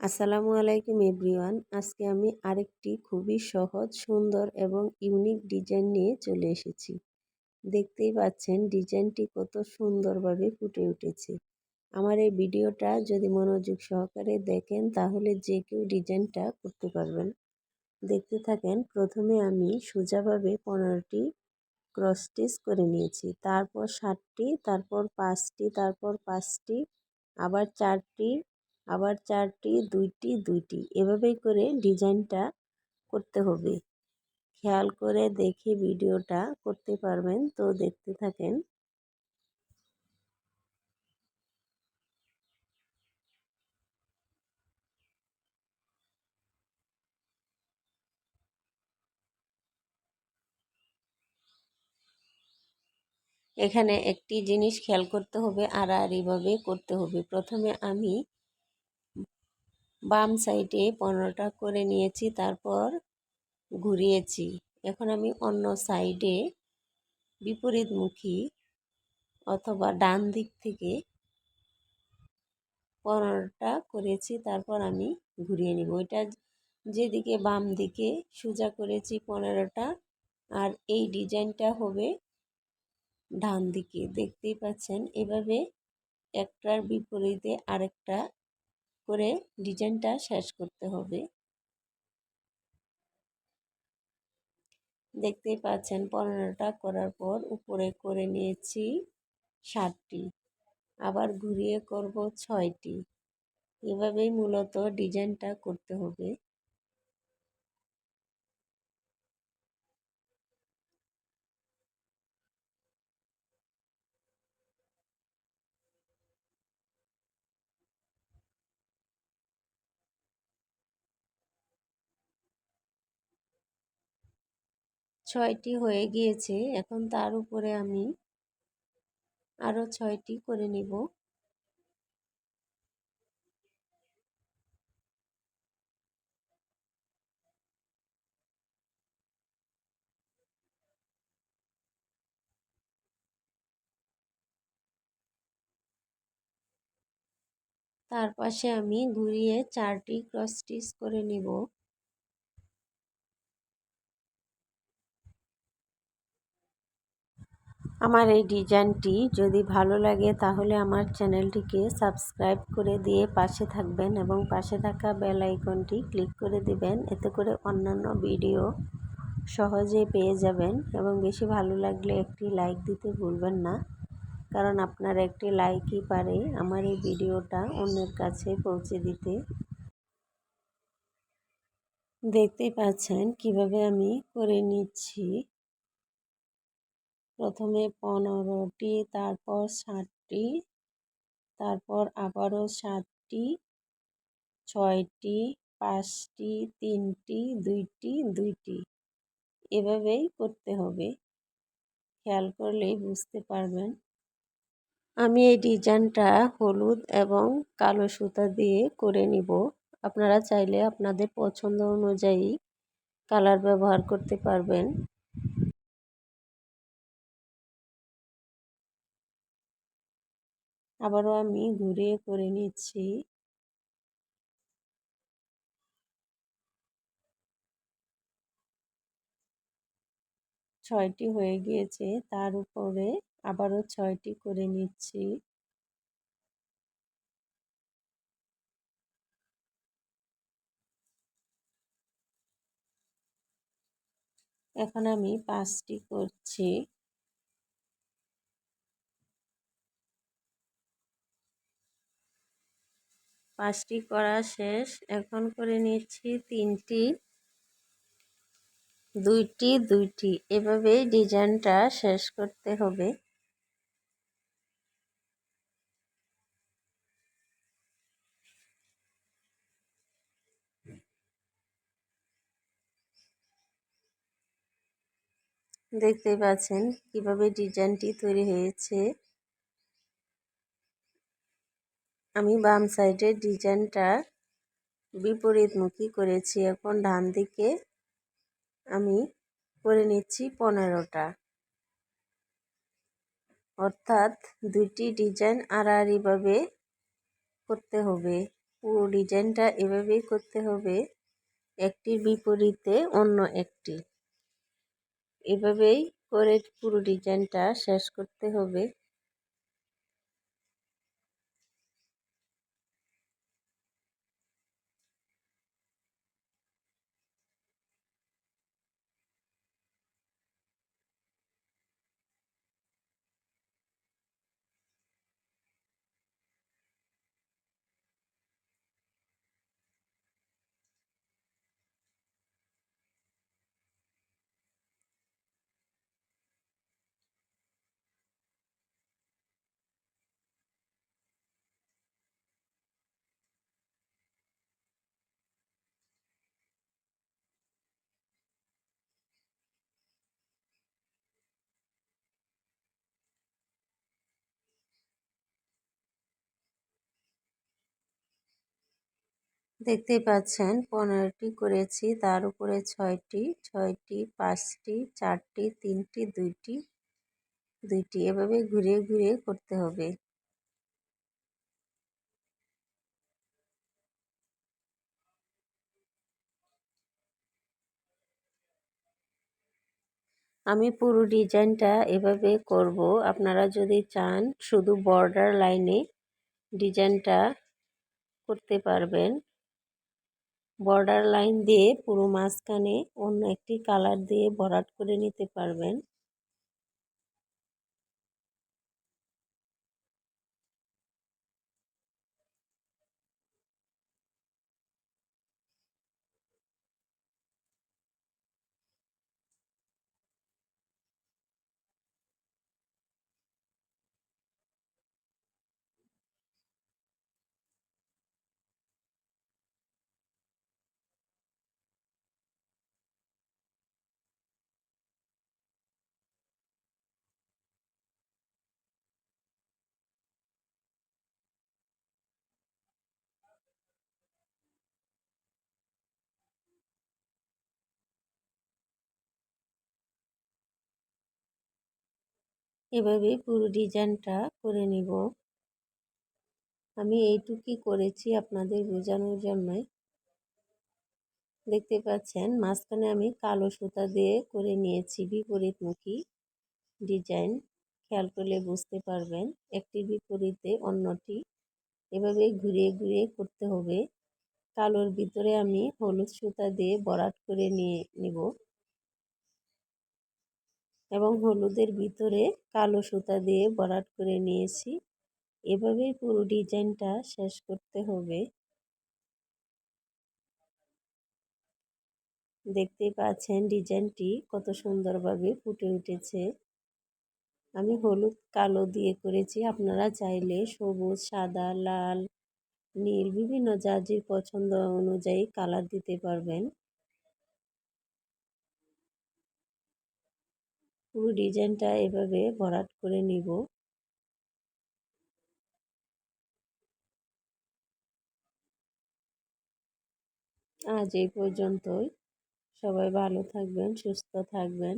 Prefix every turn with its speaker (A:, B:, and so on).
A: আসসালামু আলাইকুম এভরিওয়ান। আজকে আমি আরেকটি খুবই সহজ, সুন্দর এবং ইউনিক ডিজাইন নিয়ে চলে এসেছি। দেখতেই পাচ্ছেন ডিজাইনটি কত সুন্দরভাবে ফুটে উঠেছে। আমার এই ভিডিওটা যদি মনোযোগ সহকারে দেখেন তাহলে যে কেউ ডিজাইনটা করতে পারবেন। দেখতে থাকেন। প্রথমে আমি সোজাভাবে 15টি ক্রস স্টিচ করে নিয়েছি, তারপর 7টি, তারপর 5টি, তারপর 5টি, আবার 4টি, আবার 4টি, 2টি, 2টি, এভাবেই করে ডিজাইনটা করতে হবে। খেয়াল করে দেখে ভিডিওটা করতে পারবেন, তো দেখতে থাকেন। এখানে একটি জিনিস খেয়াল করতে হবে, আড়াআড়িভাবে করতে হবে। প্রথমে আমি বাম সাইডে 15টা করে নিয়েছি, তারপর ঘুরিয়েছি। এখন আমি অন্য সাইডে বিপরীতমুখী অথবা ডান দিক থেকে 15টা করেছি, তারপর আমি ঘুরিয়ে নিব। এটা যেদিকে বাম দিকে সোজা করেছি 15টা, আর এই ডিজাইনটা হবে ডান দিকে। দেখতেই পাচ্ছেন, এভাবে একটার বিপরীতে আরেকটা করে ডিজাইনটা শেষ করতে হবে। দেখতেই পাচ্ছেন 15টা করার পর উপরে করে নিয়েছি 7টি, আবার ঘুরিয়ে করব 6টি। এভাবেই মূলত ডিজাইনটা করতে হবে। ছয়টি হয়ে গিয়েছে। এখন তার উপরে আমি আরও 6টি করে নিব। তার পাশে আমি ঘুরিয়ে 4টি ক্রস স্টিচ করে নিব। আমার এই ডিজাইনটি যদি ভালো লাগে তাহলে আমার চ্যানেলটিকে সাবস্ক্রাইব করে দিয়ে পাশে থাকবেন এবং পাশে থাকা বেল আইকনটি ক্লিক করে দিবেন। এতে করে অন্যান্য ভিডিও সহজে পেয়ে যাবেন এবং বেশি ভালো লাগলে একটি লাইক দিতে ভুলবেন না, কারণ আপনার একটি লাইকই পারে আমার এই ভিডিওটা অন্যের কাছে পৌঁছে দিতে। দেখতেই পাচ্ছেন কিভাবে আমি করে নিচ্ছি। প্রথমে 15টি, তারপর 7টি, তারপর আবারও 7টি, 6টি, 5টি, 3টি, 2টি, 2টি, এভাবেই করতে হবে। খেয়াল করলেই বুঝতে পারবেন। আমি এই ডিজাইনটা হলুদ এবং কালো সুতা দিয়ে করে নিব। আপনারা চাইলে আপনাদের পছন্দ অনুযায়ী কালার ব্যবহার করতে পারবেন। আবারও আমি ঘুরিয়ে করে নিচ্ছি। ছয়টি হয়ে গিয়েছে, তার উপরে আবারও 6টি করে নিচ্ছি। এখন আমি 5টি করছি। 5টি করা শেষ। এখন করে নিচ্ছি 3টি, 2টি, 2টি, এভাবেই ডিজাইনটা শেষ করতে হবে। দেখতেই পাচ্ছেন কিভাবে ডিজাইনটি তৈরি হয়েছে। আমি বাম সাইডের ডিজাইনটা বিপরীতমুখী করেছি। এখন ডান দিকে আমি করে নিচ্ছি 15টা, অর্থাৎ 2টি ডিজাইন আড়াআড়িভাবে করতে হবে। পুরো ডিজাইনটা এভাবেই করতে হবে, একটির বিপরীতে অন্য একটি। এভাবেই করে পুরো ডিজাইনটা শেষ করতে হবে। দেখতেই পাচ্ছেন 15টি করেছি, তার উপরে 6টি, 6টি, 5টি, 4টি, 3টি, 2টি, 2টি, এভাবে ঘুরিয়ে ঘুরিয়ে করতে হবে। আমি পুরো ডিজাইনটা এভাবে করব। আপনারা যদি চান শুধু বর্ডার লাইনে ডিজাইনটা করতে পারবেন। বর্ডার লাইন দিয়ে পুরো মাঝখানে অন্য একটি কালার দিয়ে ভরাট করে নিতে পারবেন। এভাবে পুরো ডিজাইনটা করে নিব। আমি এইটুকুই করেছি আপনাদের বোঝানোর জন্যই। দেখতে পাচ্ছেন মাঝখানে আমি কালো সুতা দিয়ে করে নিয়েছি বিপরীতমুখী ডিজাইন। খেয়াল করলে বুঝতে পারবেন, একটির বিপরীতে অন্যটি। এভাবে ঘুরিয়ে ঘুরিয়ে করতে হবে। কালোর ভিতরে আমি হলুদ সুতা দিয়ে ভরাট করে নিয়ে নিব এবং হলুদের ভিতরে কালো সুতা দিয়ে ভরাট করে নিয়েছি। এভাবেই পুরো ডিজাইনটা শেষ করতে হবে। দেখতেই পাচ্ছেন ডিজাইনটি কত সুন্দরভাবে ফুটে উঠেছে। আমি হলুদ কালো দিয়ে করেছি, আপনারা চাইলে সবুজ, সাদা, লাল, নীল বিভিন্ন যার যে পছন্দ অনুযায়ী কালার দিতে পারবেন। পুরো ডিজাইনটা এভাবে ভরাট করে নিব। আজ এই পর্যন্তই। সবাই ভালো থাকবেন, সুস্থ থাকবেন।